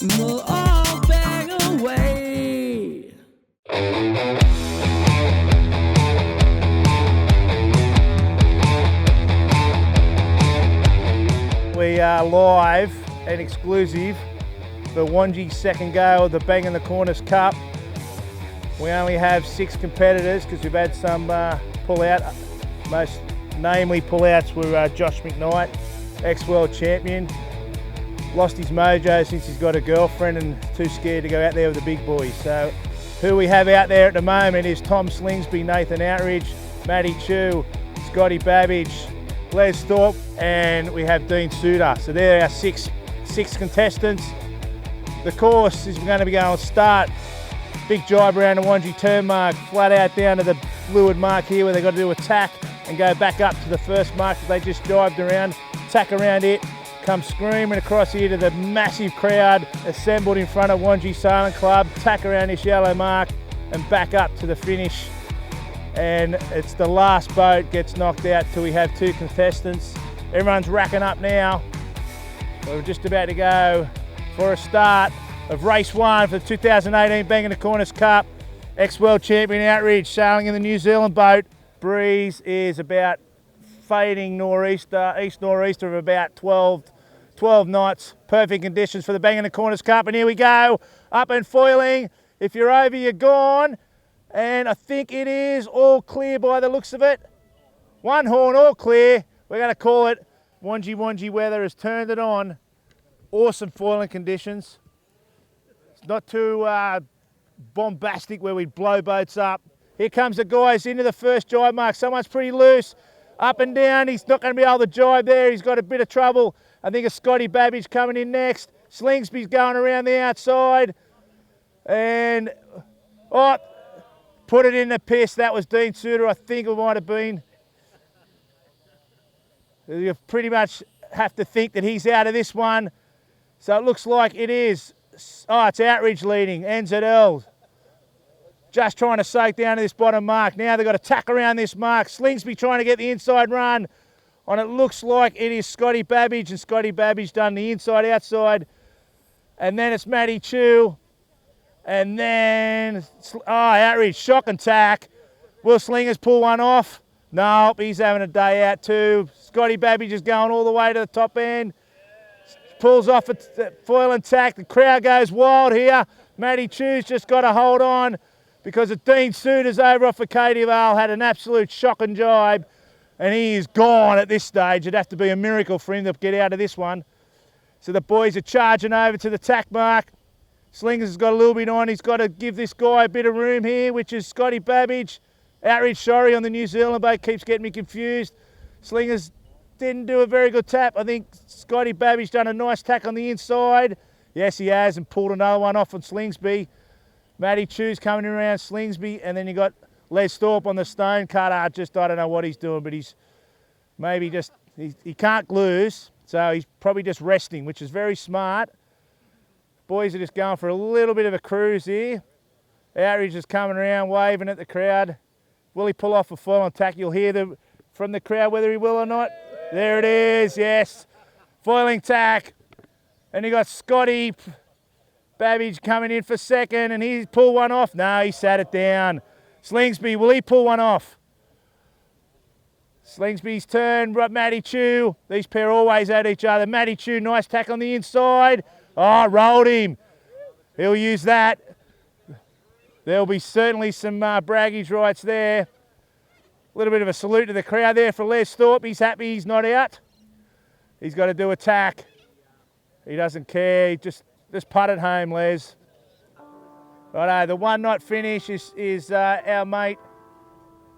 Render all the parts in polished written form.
we'll all bang away. We are live and exclusive for Wangi's second go of the Bangin The Corners Cup. We only have 6 competitors because we've had some pull out. Most namely pull-outs were Josh McKnight, ex-world champion. Lost his mojo since he's got a girlfriend and too scared to go out there with the big boys. So who we have out there at the moment is Tom Slingsby, Nathan Outridge, Matty Chu, Scotty Babbage, Les Thorpe, and we have Dean Suter. So there are our six contestants. The course is going to be going start, big jibe around the Wangi turn mark, flat out down to the fluid mark here where they've got to do a tack and go back up to the first mark that they just jibed around, tack around it, come screaming across here to the massive crowd assembled in front of Wangi Sailing Club, tack around this yellow mark and back up to the finish. And it's the last boat gets knocked out till we have 2 contestants. Everyone's racking up now. We're just about to go for a start of race 1 for the 2018 Bangin The Corners Cup. Ex-world champion Outridge sailing in the New Zealand boat. Breeze is about fading nor'easter, east-nor'easter of about 12 knots. Perfect conditions for the Bangin The Corners Cup. And here we go, up and foiling. If you're over, you're gone. And I think it is all clear by the looks of it. 1 horn, all clear. We're going to call it. Wangi weather has turned it on. Awesome foiling conditions. It's not too bombastic where we blow boats up. Here comes the guys into the first jibe mark. Someone's pretty loose. Up and down. He's not going to be able to jibe there. He's got a bit of trouble. I think it's Scotty Babbage coming in next. Slingsby's going around the outside. And, oh, put it in the piss. That was Dean Suter, I think it might have been. You pretty much have to think that he's out of this one. So it looks like it is. Oh, it's Outridge leading, NZL. Just trying to soak down to this bottom mark. Now they've got to tack around this mark. Slingsby trying to get the inside run. And it looks like it is Scotty Babbage, and Scotty Babbage done the inside outside. And then it's Matty Chu. And then, Outridge, shock and tack. Will Slingers pull one off? No, he's having a day out too. Scotty Babbage is going all the way to the top end. Pulls off a foil and tack. The crowd goes wild here. Matty Chu's just got to hold on because of Dean Suter's over off of Katie Vale, had an absolute shock and jibe, and he is gone at this stage. It'd have to be a miracle for him to get out of this one. So the boys are charging over to the tack mark. Slingers has got a little bit on. He's got to give this guy a bit of room here, which is Scotty Babbage. Outridge, sorry, on the New Zealand boat, keeps getting me confused. Slingers didn't do a very good tap. I think Scotty Babbage done a nice tack on the inside. Yes, he has, and pulled another one off on Slingsby. Matty Chu's coming around Slingsby, and then you got Les Thorpe on the stone cutter. I don't know what he's doing, but he's maybe just, he can't lose, so he's probably just resting, which is very smart. Boys are just going for a little bit of a cruise here. Outridge is coming around, waving at the crowd. Will he pull off a foil and tack? You'll hear from the crowd whether he will or not. There it is, yes. Foiling tack. And you got Scotty Babbage coming in for second, and he pulled one off. No, he sat it down. Slingsby, will he pull one off? Slingsby's turn, Matty Chu. These pair always at each other. Matty Chu, nice tack on the inside. Oh, rolled him. He'll use that. There'll be certainly some braggage rights there. A little bit of a salute to the crowd there for Les Thorpe. He's happy he's not out. He's got to do a tack. He doesn't care. He just putt it home, Les. Righto, the 1 knot finish is our mate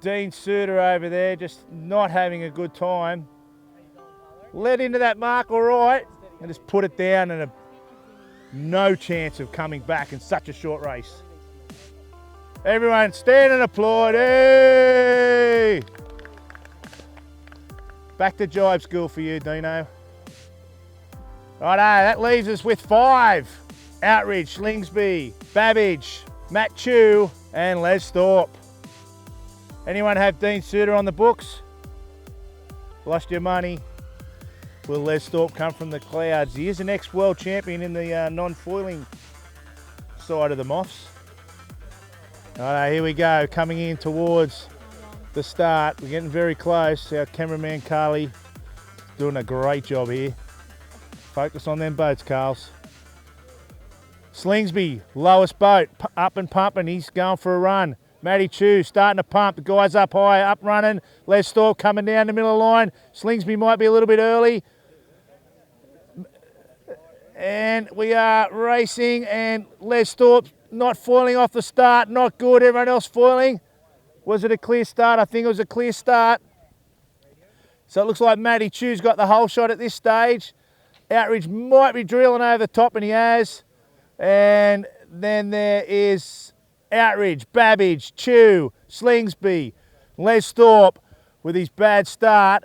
Dean Suter over there, just not having a good time. Led into that mark all right, and just put it down, and no chance of coming back in such a short race. Everyone stand and applaud. Hey! Back to jibe school for you, Dino. Righto, that leaves us with 5. Outridge, Slingsby, Babbage, Matt Chu, and Les Thorpe. Anyone have Dean Suter on the books? Lost your money. Will Les Thorpe come from the clouds? He is an ex-world champion in the non-foiling side of the moths. All right, here we go, coming in towards the start. We're getting very close. Our cameraman Carly doing a great job here. Focus on them boats, Carls. Slingsby, lowest boat, up and pumping. He's going for a run. Matty Chew starting to pump. The guy's up high, up running. Les Thorpe coming down the middle of the line. Slingsby might be a little bit early. And we are racing, and Les Thorpe not foiling off the start. Not good. Everyone else foiling. Was it a clear start? I think it was a clear start. So it looks like Matty Chew's got the whole shot at this stage. Outridge might be drilling over the top, and he has. And then there is Outridge, Babbage, Chew, Slingsby, Les Thorpe with his bad start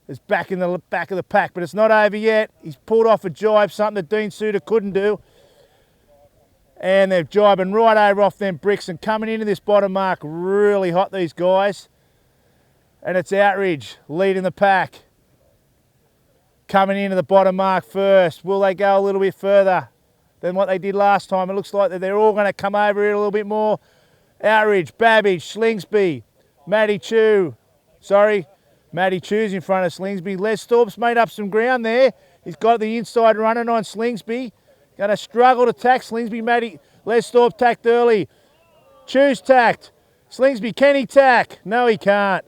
is back in the back of the pack, but it's not over yet. He's pulled off a jibe, something that Dean Suter couldn't do. And they're jibing right over off them bricks and coming into this bottom mark really hot, these guys. And it's Outridge leading the pack. Coming into the bottom mark first. Will they go a little bit further than what they did last time? It looks like that they're all going to come over here a little bit more. Outridge, Babbage, Slingsby, Matty Chew. Matty Chew's in front of Slingsby. Les Thorpe's made up some ground there. He's got the inside running on Slingsby. Going to struggle to tack Slingsby. Les Thorpe tacked early. Chew's tacked. Slingsby, can he tack? No, he can't.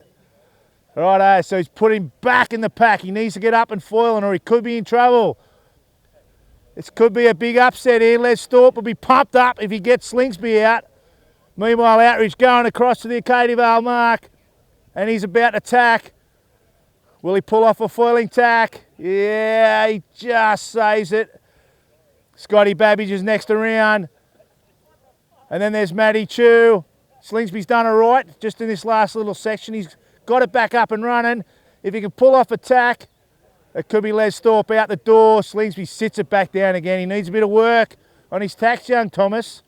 Righto, so he's put him back in the pack. He needs to get up and foiling or he could be in trouble. This could be a big upset here. Les Thorpe will be pumped up if he gets Slingsby out. Meanwhile, Outridge going across to the Acadia Vale mark, and he's about to tack. Will he pull off a foiling tack? Yeah, he just saves it. Scotty Babbage is next around. And then there's Matty Chew. Slingsby's done all right just in this last little section. He's got it back up and running. If he can pull off a tack, it could be Les Thorpe out the door. Slingsby sits it back down again. He needs a bit of work on his tacks, young Thomas.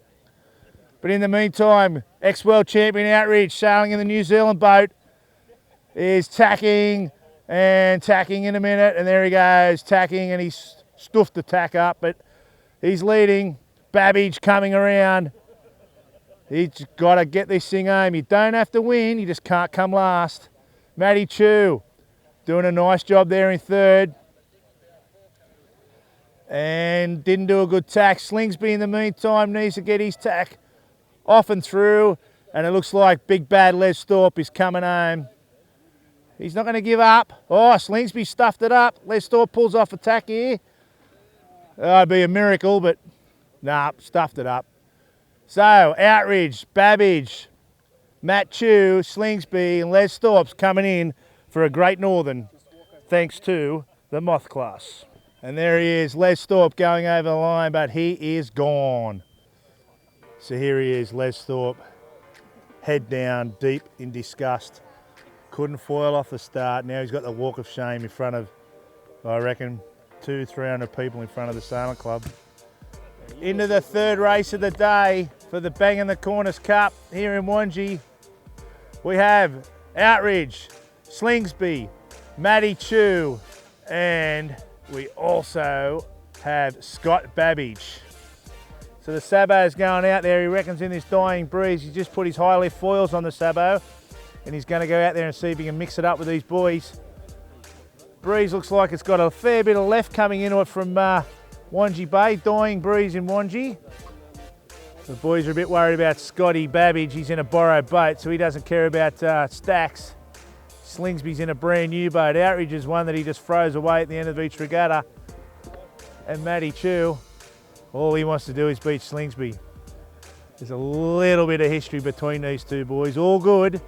But in the meantime, ex-world champion Outridge, sailing in the New Zealand boat, is tacking and tacking in a minute. And there he goes, tacking, and he's stuffed the tack up. But he's leading. Babbage coming around. He's got to get this thing home. You don't have to win, you just can't come last. Matty Chew doing a nice job there in third. And didn't do a good tack. Slingsby in the meantime needs to get his tack off and through. And it looks like big bad Les Thorpe is coming home. He's not going to give up. Oh, Slingsby stuffed it up. Les Thorpe pulls off a tack here. That'd be a miracle, but nah, stuffed it up. So, Outridge, Babbage, Matt Chew, Slingsby, and Les Thorpe's coming in for a Great Northern, thanks to the Moth class. And there he is, Les Thorpe going over the line, but he is gone. So here he is, Les Thorpe, head down, deep in disgust. Couldn't foil off the start. Now he's got the walk of shame in front of, I reckon, 200-300 people in front of the Sailing Club. Into the third race of the day for the Bangin The Corners Cup here in Wangi. We have Outridge, Slingsby, Matty Chew, and we also have Scott Babbage. So the Sabo's going out there. He reckons in this dying breeze, he's just put his high lift foils on the Sabo, and he's going to go out there and see if he can mix it up with these boys. Breeze looks like it's got a fair bit of left coming into it from Wangi Bay, dying breeze in Wangi. The boys are a bit worried about Scotty Babbage. He's in a borrowed boat, so he doesn't care about stacks. Slingsby's in a brand new boat. Outridge is one that he just throws away at the end of each regatta. And Matty Chew, all he wants to do is beat Slingsby. There's a little bit of history between these two boys, all good,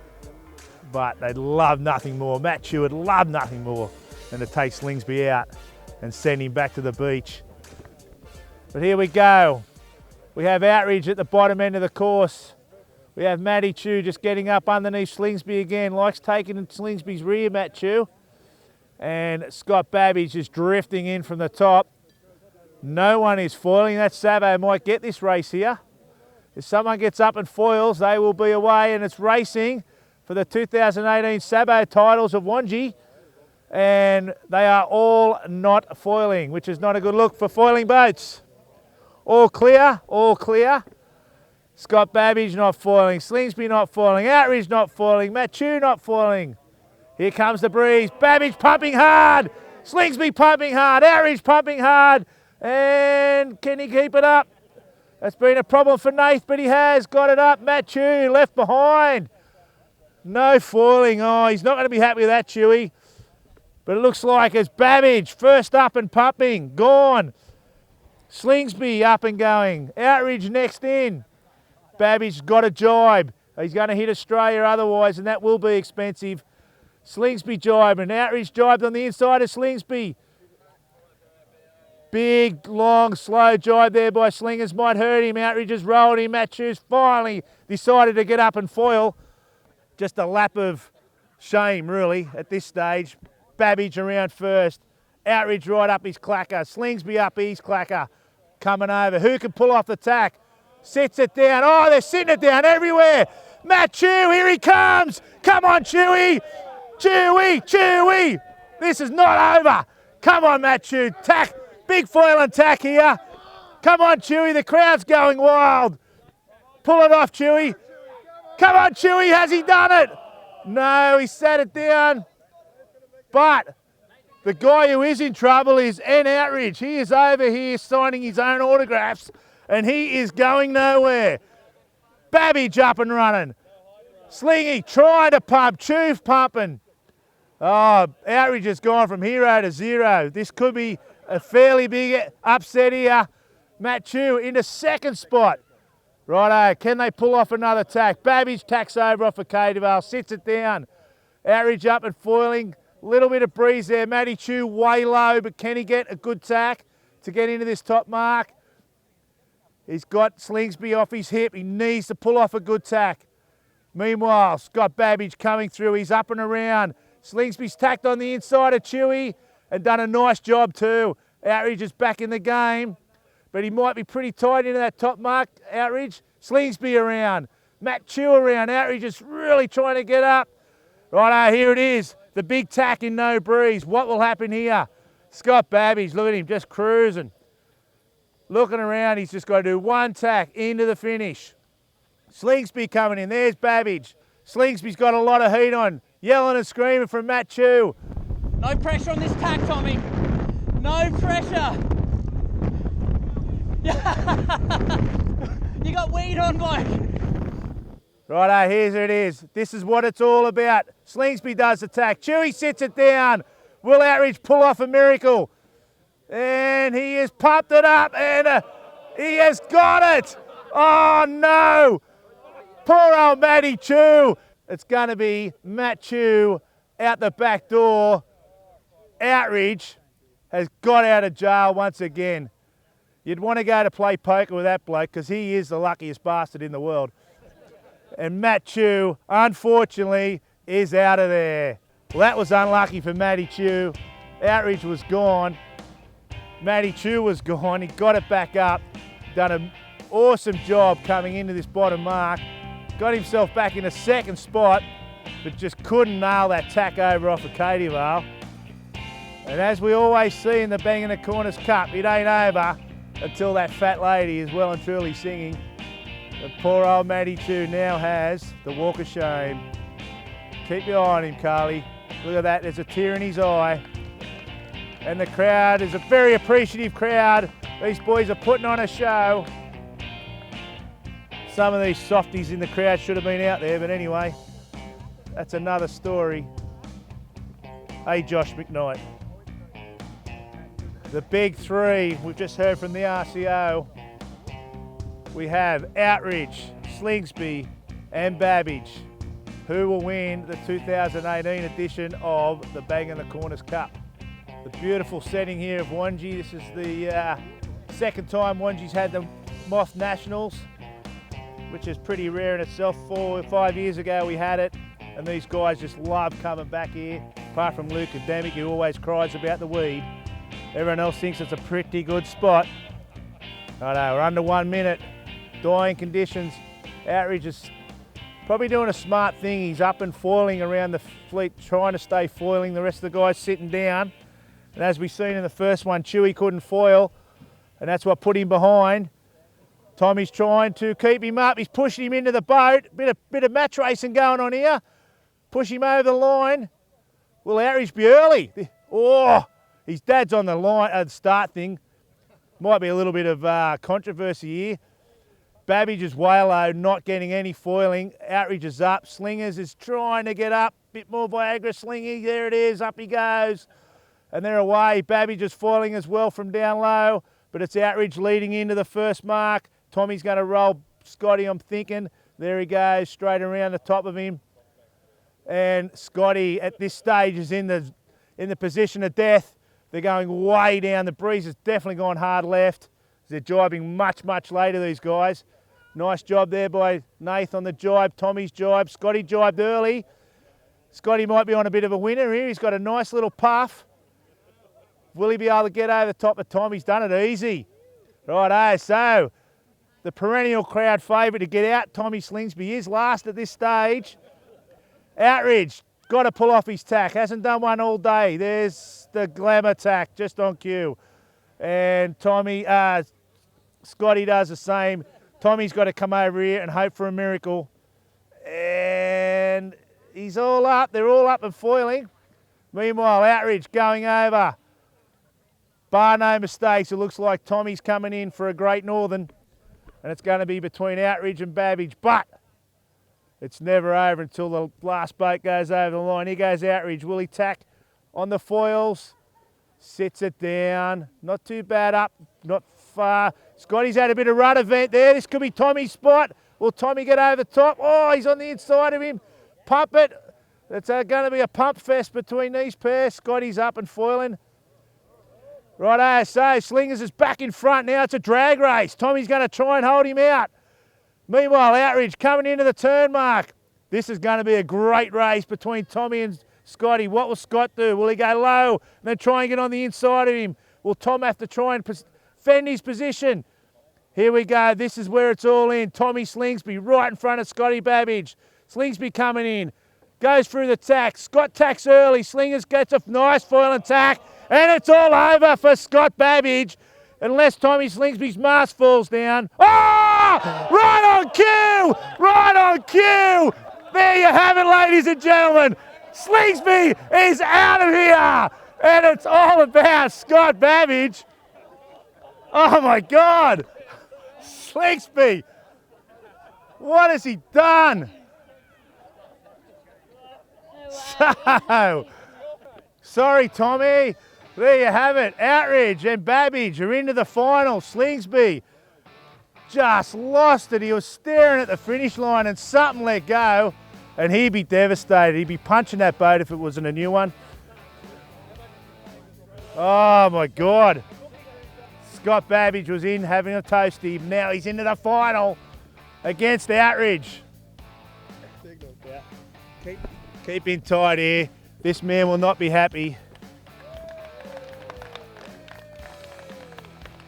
but they'd love nothing more. Matt Chew would love nothing more than to take Slingsby out and send him back to the beach. But here we go. We have Outridge at the bottom end of the course. We have Matty Chew just getting up underneath Slingsby again. Likes taking Slingsby's rear, Matt Chew. And Scott Babbage is drifting in from the top. No one is foiling. That Sabo might get this race here. If someone gets up and foils, they will be away, and it's racing for the 2018 Sabo titles of Wangi. and they are all not foiling, which is not a good look for foiling boats. All clear, all clear. Scott Babbage not foiling, Slingsby not foiling, Outridge not foiling, Matthew not foiling. Here comes the breeze, Babbage pumping hard, Slingsby pumping hard, Outridge pumping hard, and can he keep it up? That's been a problem for Nath, but he has got it up. Matthew left behind. No foiling. Oh, he's not going to be happy with that, Chewy. But it looks like it's Babbage first up and pumping, gone. Slingsby up and going. Outridge next in. Babbage got a jibe. He's going to hit Australia otherwise, and that will be expensive. Slingsby jibing. Outridge jibed on the inside of Slingsby. Big, long, slow jibe there by Slingers might hurt him. Outridge has rolled him. Matthews finally decided to get up and foil. Just a lap of shame, really, at this stage. Babbage around first. Outridge right up his clacker. Slingsby up his clacker. Coming over. Who can pull off the tack? Sits it down. Oh, they're sitting it down everywhere. Matthew, here he comes. Come on, Chewy. Chewy, Chewy. This is not over. Come on, Matthew. Tack. Big foil and tack here. Come on, Chewy. The crowd's going wild. Pull it off, Chewy. Come on, Chewy. Has he done it? No, he sat it down. But the guy who is in trouble is Outridge. He is over here signing his own autographs, and he is going nowhere. Babbage up and running. Slingy trying to pump. Choof pumping. Oh, Outridge has gone from hero to zero. This could be a fairly big upset here. Matt Chew into second spot. Righto, can they pull off another tack? Babbage tacks over off a Cadivale, sits it down. Outridge up and foiling. Little bit of breeze there. Matty Chew way low, but can he get a good tack to get into this top mark? He's got Slingsby off his hip. He needs to pull off a good tack. Meanwhile, Scott Babbage coming through. He's up and around. Slingsby's tacked on the inside of Chewy and done a nice job too. Outridge is back in the game, but he might be pretty tight into that top mark. Outridge, Slingsby around. Matt Chew around. Outridge is really trying to get up. Righto, here it is. The big tack in no breeze. What will happen here? Scott Babbage, look at him, just cruising. Looking around, he's just got to do one tack into the finish. Slingsby coming in, there's Babbage. Slingsby's got a lot of heat on. Yelling and screaming from Matt Chew. No pressure on this tack, Tommy. No pressure. You got weed on, bloke. Righto, here's it is. This is what it's all about. Slingsby does the tack. Chewy sits it down. Will Outridge pull off a miracle? And he has pumped it up and he has got it. Oh no. Poor old Matty Chew. It's going to be Matt Chew out the back door. Outridge has got out of jail once again. You'd want to go to play poker with that bloke because he is the luckiest bastard in the world. And Matt Chew, unfortunately, is out of there. Well, that was unlucky for Matty Chew. Outridge was gone. Matty Chew was gone. He got it back up. Done an awesome job coming into this bottom mark. Got himself back in a second spot, but just couldn't nail that tack over off of Cadivale. And as we always see in the Bangin The Corners Cup, it ain't over until that fat lady is well and truly singing. And poor old Matty Chew now has the walk of shame. Keep your eye on him, Carly. Look at that, there's a tear in his eye. And the crowd is a very appreciative crowd. These boys are putting on a show. Some of these softies in the crowd should have been out there, but anyway, that's another story. Hey, Josh McKnight. The big three, we've just heard from the RCO. We have Outridge, Slingsby, and Babbage, who will win the 2018 edition of the Bangin The Corners Cup. The beautiful setting here of Wangi. This is the second time Wangi's had the Moth Nationals, which is pretty rare in itself. 4 or 5 years ago we had it, and these guys just love coming back here, apart from Luke Adamic, who always cries about the weed. Everyone else thinks it's a pretty good spot. I know, we're under 1 minute. Dying conditions. Outridge is Probably doing a smart thing. He's up and foiling around the fleet, trying to stay foiling. The rest of the guys sitting down. And as we've seen in the first one, Chewy couldn't foil, and that's what put him behind. Tommy's trying to keep him up. He's pushing him into the boat. Bit of match racing going on here. Push him over the line. Will Outridge be early? Oh, his dad's on the line at the start thing. Might be a little bit of controversy here. Babbage is way low, not getting any foiling. Outridge is up. Slingers is trying to get up. Bit more Viagra slinging. There it is. Up he goes. And they're away. Babbage is foiling as well from down low. But it's Outridge leading into the first mark. Tommy's going to roll Scotty, I'm thinking. There he goes, straight around the top of him. And Scotty at this stage is in the position of death. They're going way down. The breeze has definitely gone hard left. They're jibing much, much later, these guys. Nice job there by Nath on the jibe. Tommy's jibe. Scotty jibed early. Scotty might be on a bit of a winner here. He's got a nice little puff. Will he be able to get over the top of Tom? He's done it easy. Righto, so the perennial crowd favourite to get out, Tommy Slingsby, is last at this stage. Outridge, got to pull off his tack. Hasn't done one all day. There's the glamour tack, just on cue. And Scotty does the same. Tommy's got to come over here and hope for a miracle. And he's all up. They're all up and foiling. Meanwhile, Outridge going over. Bar no mistakes, it looks like Tommy's coming in for a Great Northern. And it's going to be between Outridge and Babbage. But it's never over until the last boat goes over the line. Here goes Outridge. Will he tack on the foils? Sits it down. Not too bad up, not far. Scotty's had a bit of rudder vent there. This could be Tommy's spot. Will Tommy get over the top? Oh, he's on the inside of him. Pump it. It's going to be a pump fest between these pairs. Scotty's up and foiling. Righto, so Slingers is back in front now. It's a drag race. Tommy's going to try and hold him out. Meanwhile, Outridge coming into the turn mark. This is going to be a great race between Tommy and Scotty. What will Scott do? Will he go low and then try and get on the inside of him? Will Tom have to try and defend his position? Here we go. This is where it's all in. Tommy Slingsby right in front of Scotty Babbage. Slingsby coming in. Goes through the tack. Scott tacks early. Slingers gets a nice foil and tack. And it's all over for Scott Babbage, unless Tommy Slingsby's mast falls down. Oh! Right on cue! Right on cue! There you have it, ladies and gentlemen. Slingsby is out of here. And it's all about Scott Babbage. Oh my God. Slingsby. What has he done? So, sorry, Tommy. There you have it. Outridge and Babbage are into the final. Slingsby just lost it. He was staring at the finish line and something let go and he'd be devastated. He'd be punching that boat if it wasn't a new one. Oh my God. Scott Babbage was in having a toasty. Now he's into the final against Outridge. Keep in tight here. This man will not be happy.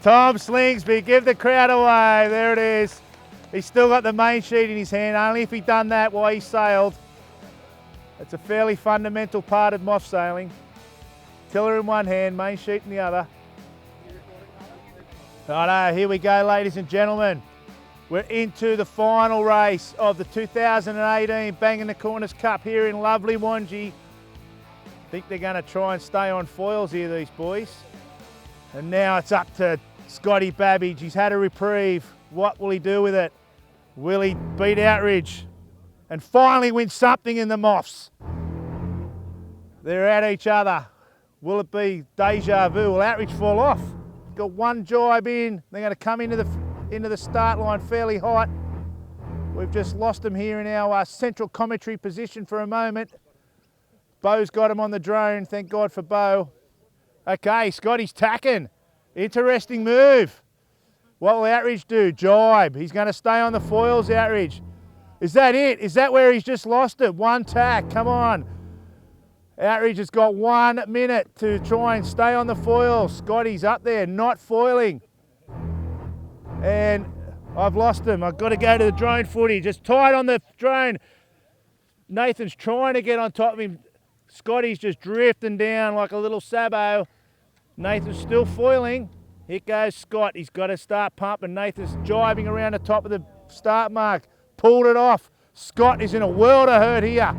Tom Slingsby, give the crowd away. There it is. He's still got the main sheet in his hand. Only if he'd done that while he sailed. It's a fairly fundamental part of moth sailing. Tiller in one hand, main sheet in the other. Righto, here we go, ladies and gentlemen. We're into the final race of the 2018 Bangin The Corners Cup here in lovely Wangi. I think they're going to try and stay on foils here, these boys. And now it's up to Scotty Babbage. He's had a reprieve. What will he do with it? Will he beat Outridge and finally win something in the moths? They're at each other. Will it be deja vu? Will Outridge fall off? Got one jibe in. They're going to come into the start line fairly hot. We've just lost them here in our central commentary position for a moment. Bo's got him on the drone. Thank God for Bo. Okay, Scotty's tacking. Interesting move. What will Outridge do? Jibe. He's going to stay on the foils, Outridge. Is that it? Is that where he's just lost it? One tack. Come on. Outridge has got 1 minute to try and stay on the foils. Scotty's up there, not foiling. And I've lost him. I've got to go to the drone footy. Just tight on the drone. Nathan's trying to get on top of him. Scotty's just drifting down like a little sabo. Nathan's still foiling. Here goes Scott. He's got to start pumping. Nathan's jibing around the top of the start mark. Pulled it off. Scott is in a world of hurt here.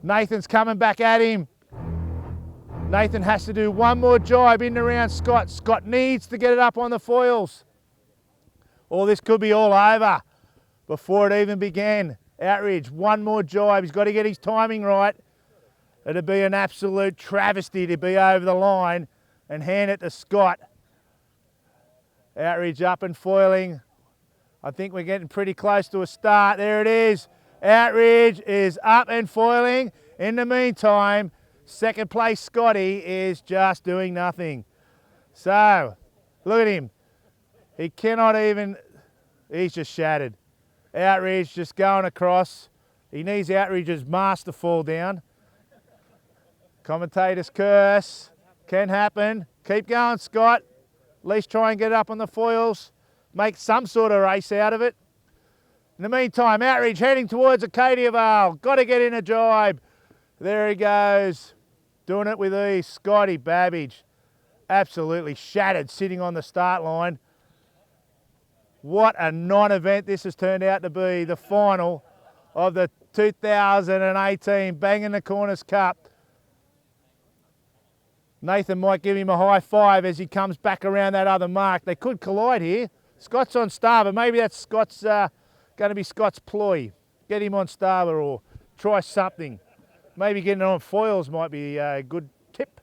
Nathan's coming back at him. Nathan has to do one more jibe in and around Scott. Scott needs to get it up on the foils, or this could be all over before it even began. Outridge, one more jibe. He's got to get his timing right. It'd be an absolute travesty to be over the line and hand it to Scott. Outridge up and foiling. I think we're getting pretty close to a start. There it is. Outridge is up and foiling. In the meantime, second place Scotty is just doing nothing. So, look at him. He cannot even, he's just shattered. Outridge just going across. He needs Outridge's mask to fall down. Commentator's curse. Can happen. Keep going, Scott. At least try and get it up on the foils. Make some sort of race out of it. In the meantime, Outridge heading towards Acadia Vale. Got to get in a jibe. There he goes. Doing it with ease. Scotty Babbage. Absolutely shattered sitting on the start line. What a non-event this has turned out to be. The final of the 2018 Bangin The Corners Cup. Nathan might give him a high five as he comes back around that other mark. They could collide here. Scott's on starboard. Maybe that's Scott's going to be Scott's ploy. Get him on starboard or try something. Maybe getting it on foils might be a good tip.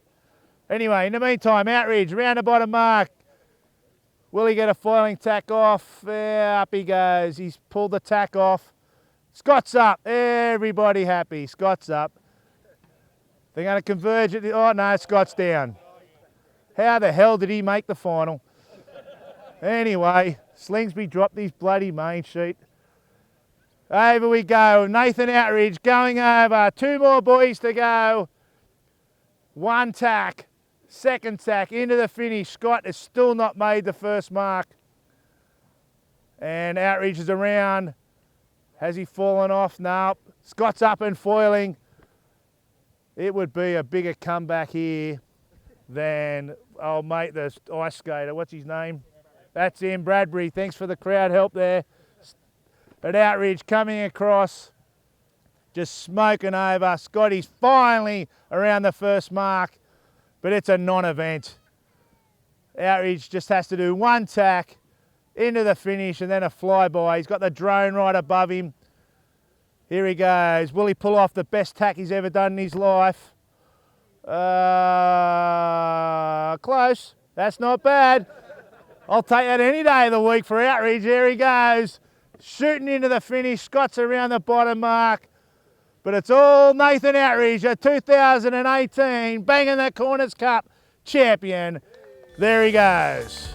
Anyway, in the meantime, Outridge round the bottom mark. Will he get a foiling tack off? Up he goes. He's pulled the tack off. Scott's up. Everybody happy. Scott's up. They're going to converge at the... Oh, no, Scott's down. How the hell did he make the final? Anyway, Slingsby dropped his bloody main sheet. Over we go. Nathan Outridge going over. Two more boys to go. One tack. Second tack into the finish. Scott has still not made the first mark. And Outridge is around. Has he fallen off? No. Scott's up and foiling. It would be a bigger comeback here than, oh mate, the ice skater. What's his name? That's him, Bradbury. Thanks for the crowd help there. But Outridge coming across, just smoking over. Scotty's finally around the first mark. But it's a non-event. Outridge just has to do one tack into the finish and then a flyby. He's got the drone right above him. Here he goes. Will he pull off the best tack he's ever done in his life? Close. That's not bad. I'll take that any day of the week for Outridge. Here he goes. Shooting into the finish. Scott's around the bottom mark. But it's all Nathan Outridge, a 2018 Bangin The Corners Cup champion. There he goes.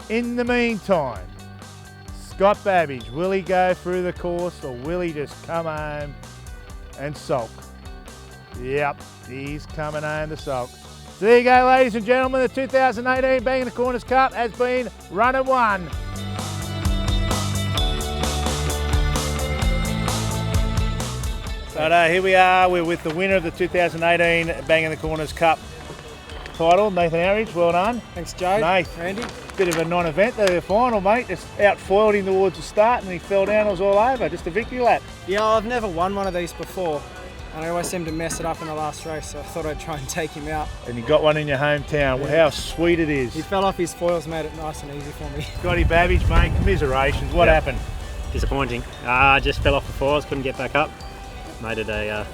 In the meantime, Scott Babbage, will he go through the course or will he just come home and sulk? Yep, he's coming home to sulk. So there you go, ladies and gentlemen, the 2018 Bangin The Corners Cup has been run and won. But here we are, we're with the winner of the 2018 Bangin The Corners Cup title, Nathan Outridge. Well done. Thanks, Joe. Nath, Randy. bit of a non-event, the final, mate. Just outfoiled him towards the start and he fell down, it was all over. Just a victory lap. Yeah, I've never won one of these before, and I always seem to mess it up in the last race, so I thought I'd try and take him out. And you got one in your hometown. Yeah. How sweet it is. He fell off his foils, made it nice and easy for me. Scotty Babbage, mate, commiserations. What happened? Disappointing. Just fell off the foils, couldn't get back up. Made it a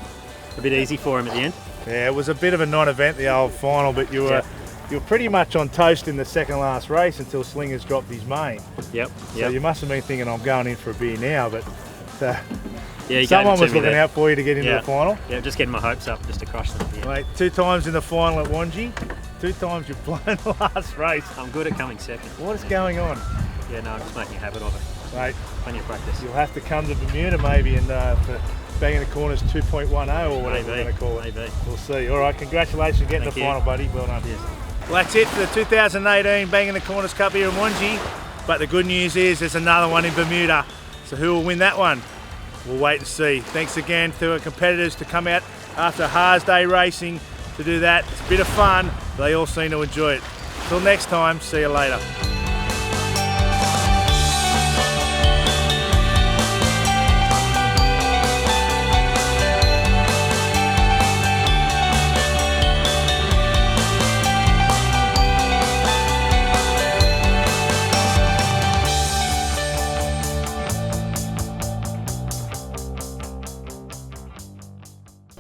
bit easy for him at the end. Yeah, it was a bit of a non-event, the old final, but you were pretty much on toast in the second last race until Slingers dropped his main. Yep. So you must have been thinking, I'm going in for a beer now, but yeah, someone was looking out for you to get into the final. Yeah, just getting my hopes up just to crush them. Yeah. Mate, 2 times in the final at Wangi, 2 times you've blown the last race. I'm good at coming second. What is going on? Yeah, no, I'm just making a habit of it. Mate, plenty of practice. You'll have to come to Bermuda maybe and for Bangin The Corners 2.10 or whatever we're going to call it. Maybe. We'll see. All right, congratulations on getting the final, buddy. Well done. Yes. Well, that's it for the 2018 Bangin The Corners Cup here in Wangi. But the good news is there's another one in Bermuda. So who will win that one? We'll wait and see. Thanks again to our competitors to come out after a hard day racing to do that. It's a bit of fun. They all seem to enjoy it. Till next time, see you later.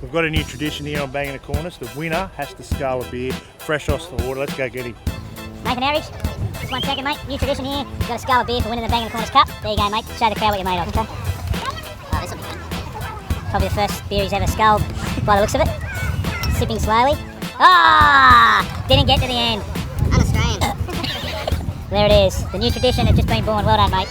We've got a new tradition here on Bangin The Corners. The winner has to scull a beer fresh off the water. Let's go get him. Make an average. Just 1 second, mate. New tradition here. You've got to scull a beer for winning the Bangin The Corners Cup. There you go, mate. Show the crowd what you're made of. Okay. Oh, this will be fun. Probably the first beer he's ever sculled by the looks of it. Sipping slowly. Ah! Didn't get to the end. Un-Australian. There it is. The new tradition has just been born. Well done, mate.